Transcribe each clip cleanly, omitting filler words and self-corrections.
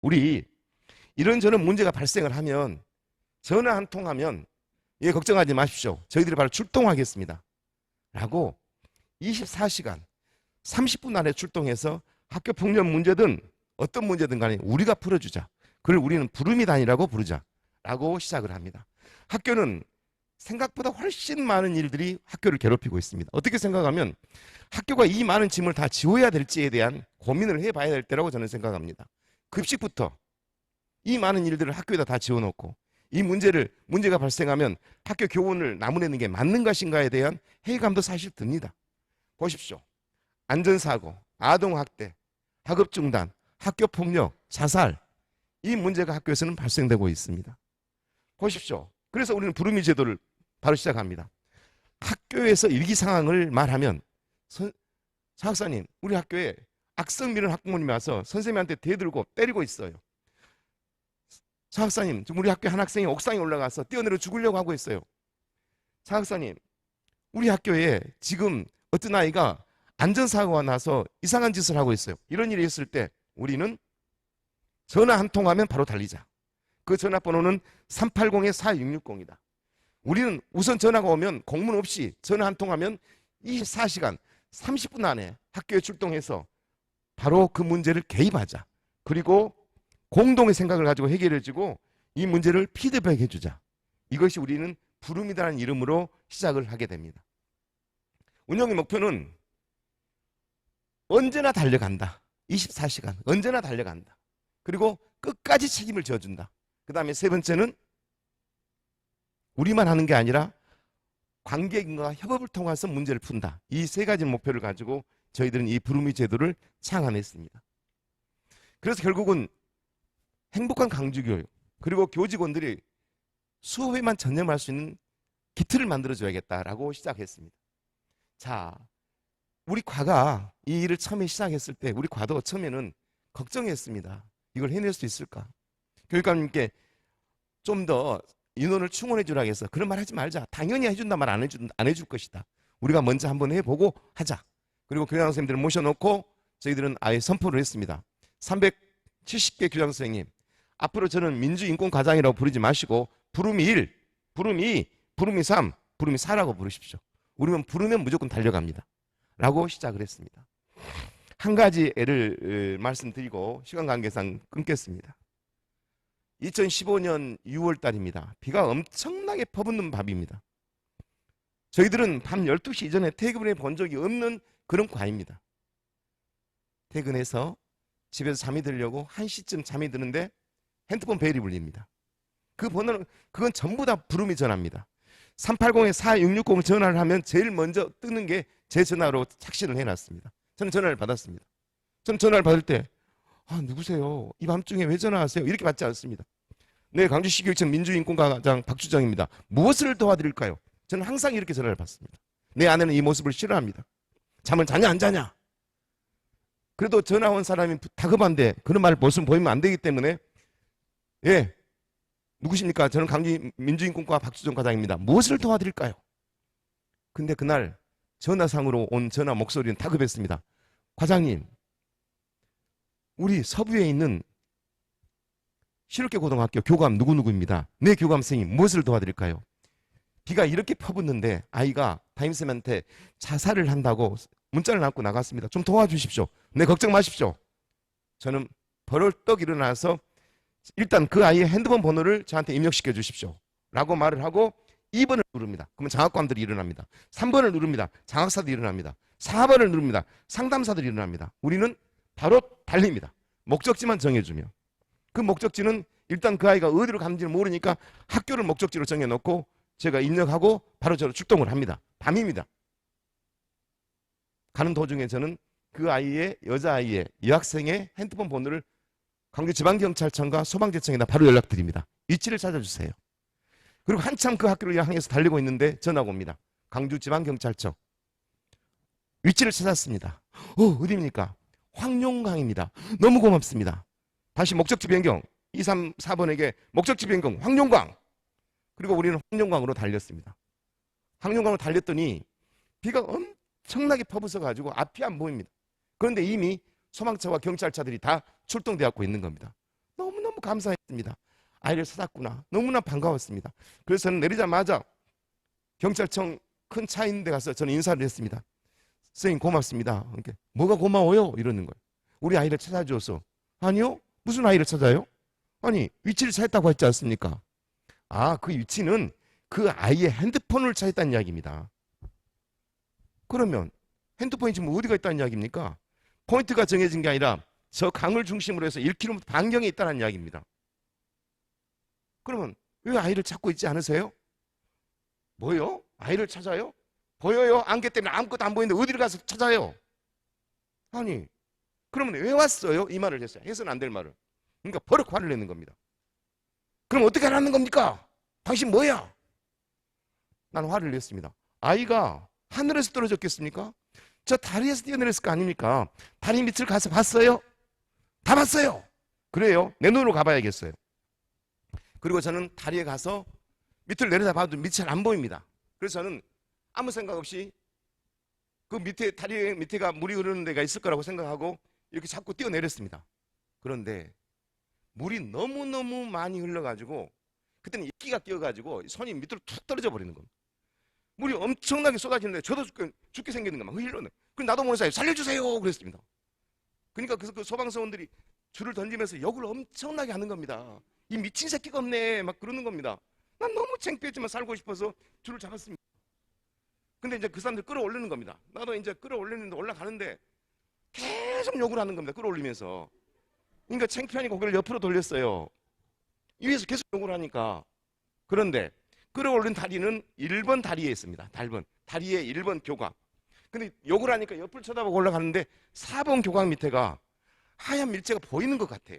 우리 이런저런 문제가 발생을 하면 전화 한 통 하면 예, 걱정하지 마십시오. 저희들이 바로 출동하겠습니다. 라고 24시간 30분 안에 출동해서 학교 폭력 문제든 어떤 문제든 간에 우리가 풀어주자. 그걸 우리는 부름이 다니라고 부르자. 라고 시작을 합니다. 학교는 생각보다 훨씬 많은 일들이 학교를 괴롭히고 있습니다. 어떻게 생각하면 학교가 이 많은 짐을 다 지워야 될지에 대한 고민을 해봐야 될 때라고 저는 생각합니다. 급식부터 이 많은 일들을 학교에다 다 지워놓고 이 문제가 발생하면 학교 교원을 나무내는 게 맞는 것인가에 대한 회의감도 사실 듭니다. 보십시오. 안전사고, 아동학대, 학업중단, 학교폭력, 자살 이 문제가 학교에서는 발생되고 있습니다. 보십시오. 그래서 우리는 부르미 제도를 바로 시작합니다. 학교에서 일기 상황을 말하면 사학사님 우리 학교에 악성 미는 학부모님이 와서 선생님한테 대들고 때리고 있어요. 사학사님 우리 학교 한 학생이 옥상에 올라가서 뛰어내려 죽으려고 하고 있어요. 사학사님 우리 학교에 지금 어떤 아이가 안전사고가 나서 이상한 짓을 하고 있어요. 이런 일이 있을 때 우리는 전화 한 통하면 바로 달리자. 그 전화번호는 380-4660이다. 우리는 우선 전화가 오면 공문 없이 전화 한 통하면 24시간 30분 안에 학교에 출동해서 바로 그 문제를 개입하자. 그리고 공동의 생각을 가지고 해결해주고 이 문제를 피드백해주자. 이것이 우리는 부름이라는 이름으로 시작을 하게 됩니다. 운영의 목표는 언제나 달려간다. 24시간 언제나 달려간다. 그리고 끝까지 책임을 져준다. 그 다음에 세 번째는 우리만 하는 게 아니라 관객인과 협업을 통해서 문제를 푼다. 이 세 가지 목표를 가지고 저희들은 이 부르미 제도를 창안했습니다. 그래서 결국은 행복한 강주교육 그리고 교직원들이 수업에만 전념할 수 있는 기틀을 만들어줘야겠다라고 시작했습니다. 자, 우리 과가 이 일을 처음에 시작했을 때 우리 과도 처음에는 걱정했습니다. 이걸 해낼 수 있을까? 교육감님께 좀 더 인원을 충원해 주라고 해서 그런 말 하지 말자. 당연히 해준다 말 안 해줄 것이다. 우리가 먼저 한번 해보고 하자. 그리고 교장 선생님들을 모셔놓고 저희들은 아예 선포를 했습니다. 370개 교장 선생님 앞으로 저는 민주인권과장이라고 부르지 마시고 부름이 1, 부름이 2, 부름이 3, 부름이 4라고 부르십시오. 우리는 부르면 무조건 달려갑니다. 라고 시작을 했습니다. 한 가지 예를 말씀드리고 시간 관계상 끊겠습니다. 2015년 6월 달입니다. 비가 엄청나게 퍼붓는 밤입니다. 저희들은 밤 12시 이전에 퇴근해 본 적이 없는 그런 과입니다. 퇴근해서 집에서 잠이 들려고 1시쯤 잠이 드는데 핸드폰 벨이 울립니다. 그 번호는 그건 전부 다 부름이 전화입니다. 380-4660을 전화를 하면 제일 먼저 뜨는 게 제 전화로 착신을 해놨습니다. 저는 전화를 받았습니다. 저는 전화를 받을 때 누구세요? 이 밤중에 왜 전화하세요? 이렇게 받지 않습니다. 네, 광주시교육청 민주인권과장 박주정입니다. 무엇을 도와드릴까요? 저는 항상 이렇게 전화를 받습니다. 내 아내는 이 모습을 싫어합니다. 잠을 자냐 안 자냐? 그래도 전화 온 사람이 다급한데 그런 말 모습 보이면 안 되기 때문에 예, 누구십니까? 저는 광주 민주인권과 박주정 과장입니다. 무엇을 도와드릴까요? 근데 그날 전화상으로 온 전화 목소리는 다급했습니다. 과장님, 우리 서부에 있는 실업계 고등학교 교감 누구누구입니다. 네, 교감 선생님 무엇을 도와드릴까요? 비가 이렇게 퍼붓는데 아이가 담임쌤한테 자살을 한다고 문자를 남고 나갔습니다. 좀 도와주십시오. 네, 걱정 마십시오. 저는 벌떡 일어나서 일단 그 아이의 핸드폰 번호를 저한테 입력시켜 주십시오. 라고 말을 하고 2번을 누릅니다. 그러면 장학관들이 일어납니다. 3번을 누릅니다. 장학사들이 일어납니다. 4번을 누릅니다. 상담사들이 일어납니다. 우리는 바로 달립니다. 목적지만 정해주며. 그 목적지는 일단 그 아이가 어디로 가는지를 모르니까 학교를 목적지로 정해놓고 제가 입력하고 바로 저로 출동을 합니다. 밤입니다. 가는 도중에 저는 그 아이의 여자아이의 여학생의 핸드폰 번호를 광주지방경찰청과 소방대청에다 바로 연락드립니다. 위치를 찾아주세요. 그리고 한참 그 학교를 향해서 달리고 있는데 전화가 옵니다. 광주지방경찰청. 위치를 찾았습니다. 어디입니까? 황룡강입니다. 너무 고맙습니다. 다시 목적지 변경. 2, 3, 4번에게 목적지 변경. 황룡강. 그리고 우리는 황룡강으로 달렸습니다. 황룡강으로 달렸더니 비가 엄청나게 퍼부어가지고 앞이 안 보입니다. 그런데 이미 소방차와 경찰차들이 다 출동되었고 있는 겁니다. 너무너무 감사했습니다. 아이를 찾았구나. 너무나 반가웠습니다. 그래서 저는 내리자마자 경찰청 큰 차 있는 데 가서 저는 인사를 했습니다. 선생님 고맙습니다. 이렇게, 뭐가 고마워요? 이러는 거예요. 우리 아이를 찾아줘서. 아니요? 무슨 아이를 찾아요? 아니, 위치를 찾았다고 했지 않습니까? 아, 그 위치는 그 아이의 핸드폰을 찾았다는 이야기입니다. 그러면 핸드폰이 지금 어디가 있다는 이야기입니까? 포인트가 정해진 게 아니라 저 강을 중심으로 해서 1km 반경에 있다는 이야기입니다. 그러면 왜 아이를 찾고 있지 않으세요? 뭐요? 아이를 찾아요? 보여요? 안개 때문에 아무것도 안 보이는데 어디를 가서 찾아요? 아니, 그러면 왜 왔어요? 이 말을 했어요. 해서는 안 될 말을. 그러니까 버럭 화를 내는 겁니다. 그럼 어떻게 하라는 겁니까? 당신 뭐야? 난 화를 냈습니다. 아이가 하늘에서 떨어졌겠습니까? 저 다리에서 뛰어내렸을 거 아닙니까? 다리 밑을 가서 봤어요? 다 봤어요. 그래요? 내 눈으로 가봐야겠어요. 그리고 저는 다리에 가서 밑을 내려다봐도 밑이 잘 안 보입니다. 그래서 저는 아무 생각 없이 그 밑에 다리 밑에가 물이 흐르는 데가 있을 거라고 생각하고 이렇게 자꾸 뛰어내렸습니다. 그런데 물이 너무너무 많이 흘러가지고 그때는 이끼가 끼어가지고 손이 밑으로 툭 떨어져 버리는 겁니다. 물이 엄청나게 쏟아지는데 저도 죽게 생기는 거만 흘러내. 그럼 나도 모르는 사이에 살려주세요 그랬습니다. 그러니까 그 소방서원들이 줄을 던지면서 욕을 엄청나게 하는 겁니다. 이 미친 새끼가 없네 막 그러는 겁니다. 난 너무 창피했지만 살고 싶어서 줄을 잡았습니다. 근데 이제 그 사람들 끌어올리는 겁니다. 나도 이제 끌어올리는데 올라가는데 계속 욕을 하는 겁니다. 끌어올리면서. 그러니까 창피하니까 고개를 옆으로 돌렸어요. 위에서 계속 욕을 하니까. 그런데 끌어올린 다리는 1번 다리에 있습니다. 다리에 1번 교각. 근데 욕을 하니까 옆을 쳐다보고 올라가는데 4번 교각 밑에가 하얀 밀재가 보이는 것 같아요.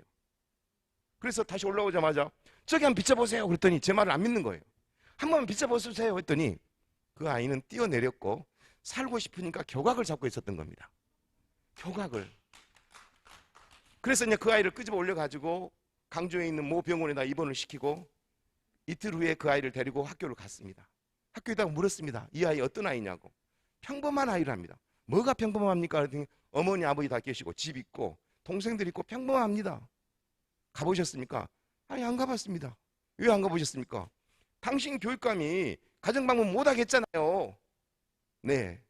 그래서 다시 올라오자마자 저기 한번 비춰보세요 그랬더니 제 말을 안 믿는 거예요. 한 번만 비춰보세요 했더니 그 아이는 뛰어내렸고 살고 싶으니까 교각을 잡고 있었던 겁니다. 교각을. 그래서 이제 그 아이를 끄집어 올려가지고 강주에 있는 모 병원에다 입원을 시키고 이틀 후에 그 아이를 데리고 학교를 갔습니다. 학교에다가 물었습니다. 이 아이 어떤 아이냐고. 평범한 아이랍니다. 뭐가 평범합니까? 그랬더니 어머니 아버지 다 계시고 집 있고 동생들 있고 평범합니다. 가보셨습니까? 아니 안 가봤습니다. 왜 안 가보셨습니까? 당신 교육감이 가정방문 못하겠잖아요. 네.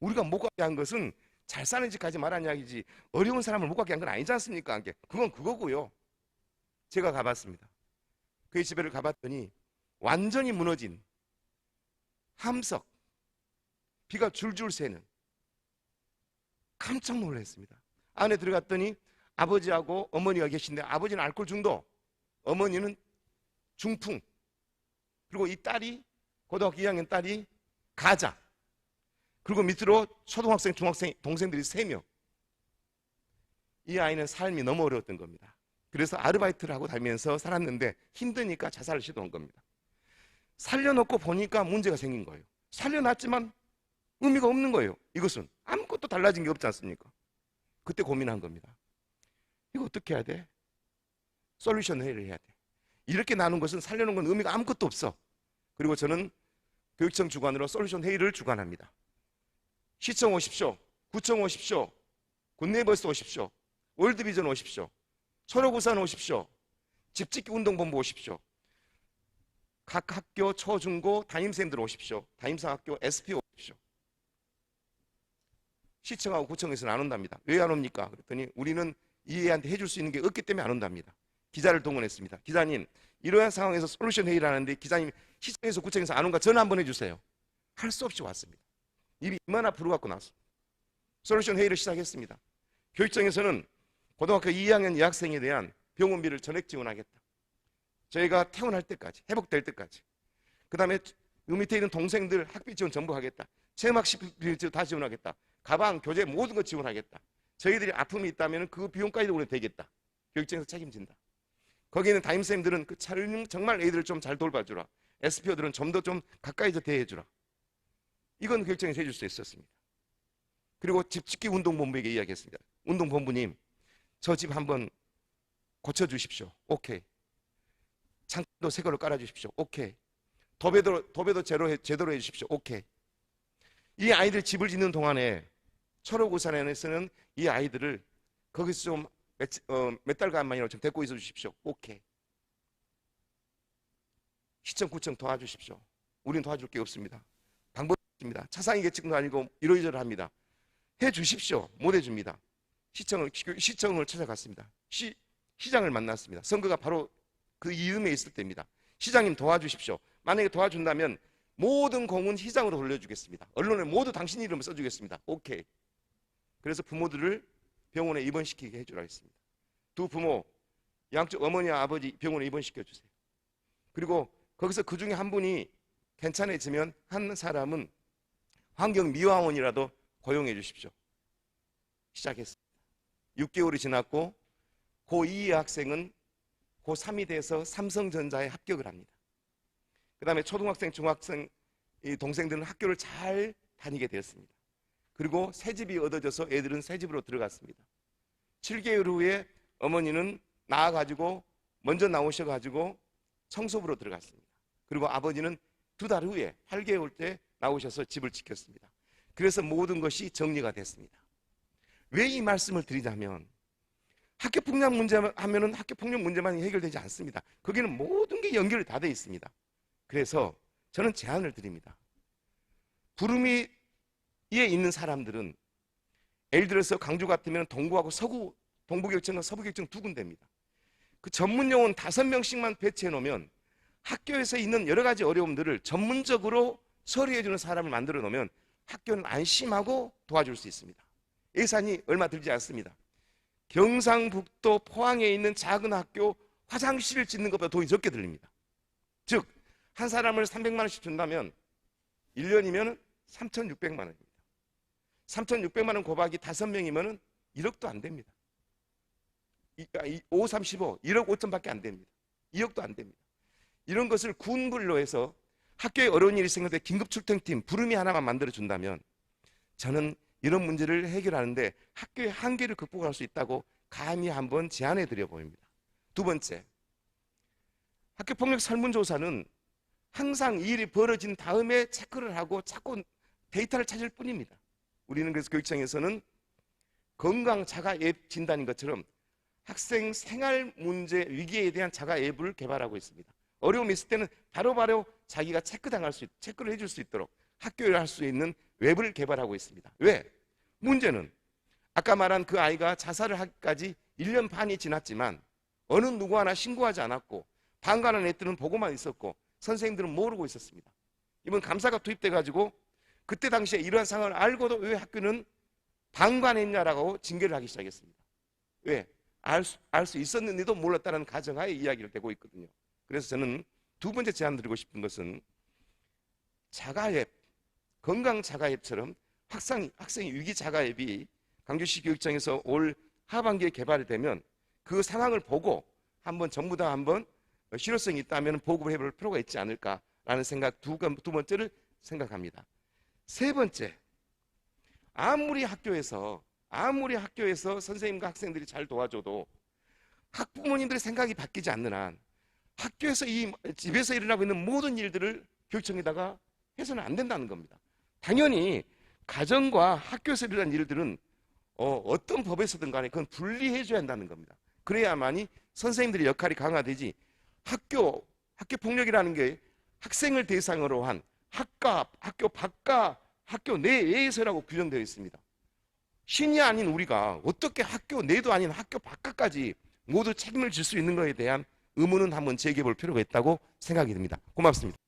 우리가 못 가게 한 것은 잘 사는 집 가지 말라는 이야기지 어려운 사람을 못 가게 한 건 아니지 않습니까? 그건 그거고요. 제가 가봤습니다. 그 집에를 가봤더니 완전히 무너진 함석, 비가 줄줄 새는. 깜짝 놀랐습니다. 안에 들어갔더니 아버지하고 어머니가 계신데 아버지는 알코올 중독, 어머니는 중풍, 그리고 이 딸이 고등학교 2학년 딸이 가자, 그리고 밑으로 초등학생, 중학생 동생들이 3명. 이 아이는 삶이 너무 어려웠던 겁니다. 그래서 아르바이트를 하고 다니면서 살았는데 힘드니까 자살을 시도한 겁니다. 살려놓고 보니까 문제가 생긴 거예요. 살려놨지만 의미가 없는 거예요. 이것은 아무것도 달라진 게 없지 않습니까? 그때 고민한 겁니다. 이거 어떻게 해야 돼? 솔루션 회의를 해야 돼. 이렇게 나눈 것은 살려놓은 건 의미가 아무것도 없어. 그리고 저는 교육청 주관으로 솔루션 회의를 주관합니다. 시청 오십시오. 구청 오십시오. 굿네이버스 오십시오. 월드비전 오십시오. 초록우산 오십시오. 집짓기 운동본부 오십시오. 각 학교 초중고 담임쌤들 오십시오. 담임사학교 SP 오십시오. 시청하고 구청에서는 안 온답니다. 왜 안 옵니까? 그랬더니 우리는 이 애한테 해줄 수 있는 게 없기 때문에 안 온답니다. 기자를 동원했습니다. 기자님, 이러한 상황에서 솔루션 회의를 하는데 기자님 시청에서 구청에서 안 온가 전화 한번 해주세요. 할 수 없이 왔습니다. 입이 이마나 불어갖고 나서 솔루션 회의를 시작했습니다. 교육청에서는 고등학교 2학년 여학생에 대한 병원비를 전액 지원하겠다. 저희가 퇴원할 때까지, 회복될 때까지. 그 다음에 그 밑에 있는 동생들 학비 지원 전부 하겠다. 체험학습비 다 지원하겠다. 가방, 교재 모든 거 지원하겠다. 저희들이 아픔이 있다면 그 비용까지도 우리는 되겠다. 교육청에서 책임진다. 거기 있는 담임선생님들은 그 차를 정말 애들을 좀 잘 돌봐주라. SPO들은 좀 더 좀 가까이서 대해주라. 이건 교육청에서 해줄 수 있었습니다. 그리고 집짓기 운동본부에게 이야기했습니다. 운동본부님, 저 집 한번 고쳐주십시오. 오케이. 창도 새 걸로 깔아주십시오. 오케이. 도배도 제대로 해주십시오. 오케이. 이 아이들 집을 짓는 동안에 초록우산에서는 이 아이들을 거기서 좀 몇 달간만이라도 좀 데리고 있어 주십시오. 오케이. 시청, 구청 도와주십시오. 우리는 도와줄 게 없습니다. 방법이 없습니다. 차상위 계층도 아니고 이러이러합니다. 해 주십시오. 못 해줍니다. 시청을 찾아갔습니다. 시장을 만났습니다. 선거가 바로 그 이음에 있을 때입니다. 시장님 도와주십시오. 만약에 도와준다면 모든 공은 시장으로 돌려주겠습니다. 언론에 모두 당신 이름을 써주겠습니다. 오케이. 그래서 부모들을 병원에 입원시키게 해주라 했습니다. 두 부모, 양쪽 어머니와 아버지 병원에 입원시켜주세요. 그리고 거기서 그 중에 한 분이 괜찮아지면 한 사람은 환경미화원이라도 고용해 주십시오. 시작했습니다. 6개월이 지났고 고2의 학생은 고3이 돼서 삼성전자에 합격을 합니다. 그 다음에 초등학생, 중학생 동생들은 학교를 잘 다니게 되었습니다. 그리고 새집이 얻어져서 애들은 새집으로 들어갔습니다. 7개월 후에 어머니는 나와가지고 먼저 나오셔가지고 청소부로 들어갔습니다. 그리고 아버지는 2달 후에 8개월 때 나오셔서 집을 지켰습니다. 그래서 모든 것이 정리가 됐습니다. 왜 이 말씀을 드리자면 학교폭력 문제 하면은 학교폭력 문제만 해결되지 않습니다. 거기는 모든 게 연결이 다 되어 있습니다. 그래서 저는 제안을 드립니다. 부르미에 있는 사람들은 예를 들어서 강주 같으면 동구하고 서구, 동부경청과 서부경청 2군데입니다. 그 전문요원 5명씩만 배치해 놓으면 학교에서 있는 여러 가지 어려움들을 전문적으로 처리해 주는 사람을 만들어 놓으면 학교는 안심하고 도와줄 수 있습니다. 예산이 얼마 들지 않습니다. 경상북도 포항에 있는 작은 학교 화장실을 짓는 것보다 돈이 적게 들립니다. 즉, 한 사람을 300만 원씩 준다면 1년이면 3,600만 원입니다. 3,600만 원 곱하기 5명이면 1억도 안 됩니다. 5, 35, 1억 5천밖에 안 됩니다. 2억도 안 됩니다. 이런 것을 군불로 해서 학교에 어려운 일이 생길 때 긴급 출동팀 부르미 하나만 만들어 준다면 저는 이런 문제를 해결하는데 학교의 한계를 극복할 수 있다고 감히 한번 제안해 드려 보입니다. 두 번째, 학교폭력 설문조사는 항상 이 일이 벌어진 다음에 체크를 하고 자꾸 데이터를 찾을 뿐입니다. 우리는 그래서 교육청에서는 건강 자가 앱 진단인 것처럼 학생 생활 문제 위기에 대한 자가 앱을 개발하고 있습니다. 어려움이 있을 때는 바로바로 자기가 체크를 해줄 수 있도록 학교를 할 수 있는 웹을 개발하고 있습니다. 왜? 문제는 아까 말한 그 아이가 자살을 하기까지 1년 반이 지났지만 어느 누구 하나 신고하지 않았고 방관한 애들은 보고만 있었고 선생님들은 모르고 있었습니다. 이번 감사가 투입돼가지고 그때 당시에 이러한 상황을 알고도 왜 학교는 방관했냐라고 징계를 하기 시작했습니다. 왜? 알 수 있었는데도 몰랐다는 가정하에 이야기를 되고 있거든요. 그래서 저는 두 번째 제안 드리고 싶은 것은 자가앱, 건강 자가앱처럼 학생 위기 자가앱이 광주시 교육청에서 올 하반기에 개발이 되면 그 상황을 보고 한번 전부 다 한번 실효성이 있다면 보급을 해볼 필요가 있지 않을까라는 생각 두 번째를 생각합니다. 세 번째, 아무리 학교에서 선생님과 학생들이 잘 도와줘도 학부모님들의 생각이 바뀌지 않는 한 학교에서 집에서 일어나고 있는 모든 일들을 교육청에다가 해서는 안 된다는 겁니다. 당연히 가정과 학교에서 일어난 일들은 어떤 법에서든 간에 그건 분리해 줘야 한다는 겁니다. 그래야만이 선생님들의 역할이 강화되지 학교 폭력이라는 게 학생을 대상으로 한 학교 밖과 학교 내에서라고 규정되어 있습니다. 신이 아닌 우리가 어떻게 학교 내도 아닌 학교 밖까지 모두 책임을 질 수 있는 것에 대한 의문은 한번 제기해 볼 필요가 있다고 생각이 듭니다. 고맙습니다.